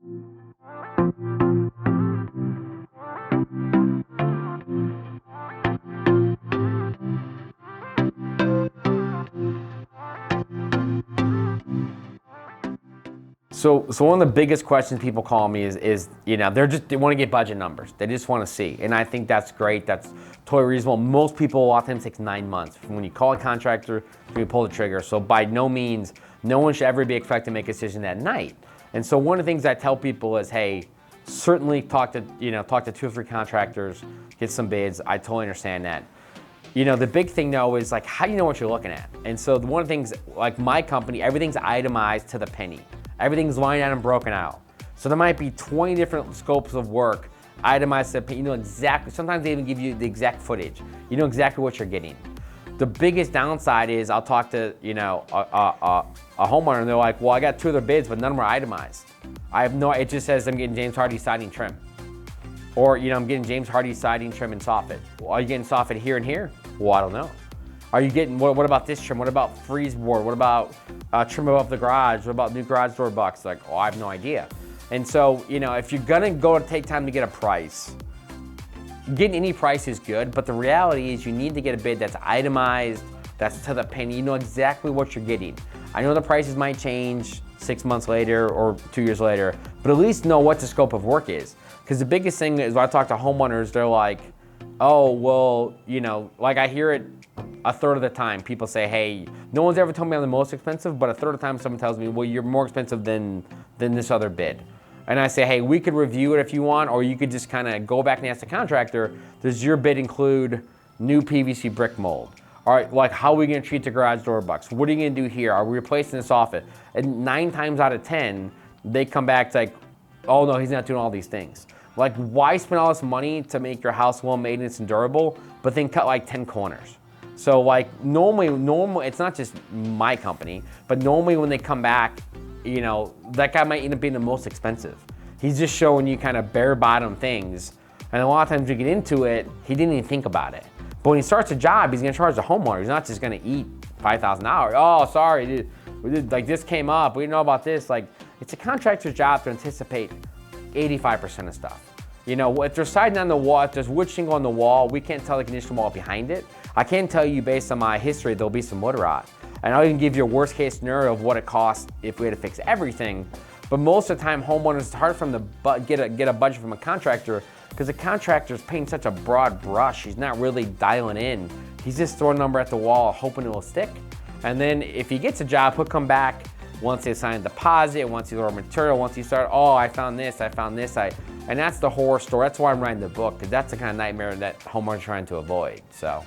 So one of the biggest questions people call me is they want to get budget numbers. They just want to see, and I think that's great. That's totally reasonable. Most people, a lot of times, takes 9 months from when you call a contractor to you pull the trigger. So by no means, no one should ever be expected to make a decision that night. And so one of the things I tell people is, hey, certainly talk to 2 or 3 contractors, get some bids. I totally understand that. The big thing though is like, how do you know what you're looking at? And so one of the things, like my company, everything's itemized to the penny. Everything's lined out and broken out. So there might be 20 different scopes of work, itemized to the penny. You know exactly, sometimes they even give you the exact footage. You know exactly what you're getting. The biggest downside is I'll talk to, a homeowner and they're like, well, I got 2 other bids, but none of them are itemized. It just says I'm getting James Hardie siding trim. Or, I'm getting James Hardie siding trim and soffit. Well, are you getting soffit here and here? Well, I don't know. Are you getting, what about this trim? What about freeze board? What about trim above the garage? What about new garage door bucks? Like, I have no idea. And so, if you're gonna go to take time to get a price, getting any price is good, but the reality is you need to get a bid that's itemized, that's to the penny. You know exactly what you're getting. I know the prices might change 6 months later or 2 years later, but at least know what the scope of work is. Because the biggest thing is when I talk to homeowners, they're like, oh, well, like I hear it a third of the time. People say, hey, no one's ever told me I'm the most expensive, but a third of the time someone tells me, well, you're more expensive than this other bid. And I say, hey, we could review it if you want, or you could just kind of go back and ask the contractor, does your bid include new PVC brick mold? All right, like how are we gonna treat the garage door bucks? What are you gonna do here? Are we replacing this soffit? And 9 times out of 10, they come back to like, oh no, he's not doing all these things. Like, why spend all this money to make your house well maintenance and durable, but then cut like 10 corners? So like normally, it's not just my company, but normally when they come back, that guy might end up being the most expensive. He's just showing you kind of bare bottom things. And a lot of times you get into it, he didn't even think about it. But when he starts a job, he's gonna charge the homeowner. He's not just gonna eat $5,000. Oh, sorry, dude, like this came up, we didn't know about this. Like, it's a contractor's job to anticipate 85% of stuff. If they're siding on the wall, if there's wood shingle on the wall, we can't tell the condition wall behind it. I can tell you based on my history, there'll be some wood rot. And I'll even give you a worst case scenario of what it costs if we had to fix everything. But most of the time, homeowners, it's hard for them to get a budget from a contractor because the contractor's painting such a broad brush. He's not really dialing in. He's just throwing a number at the wall, hoping it will stick. And then if he gets a job, he'll come back once they sign a deposit, once he's ordered material, once he start, oh, I found this, and that's the horror story. That's why I'm writing the book, because that's the kind of nightmare that homeowners are trying to avoid, so.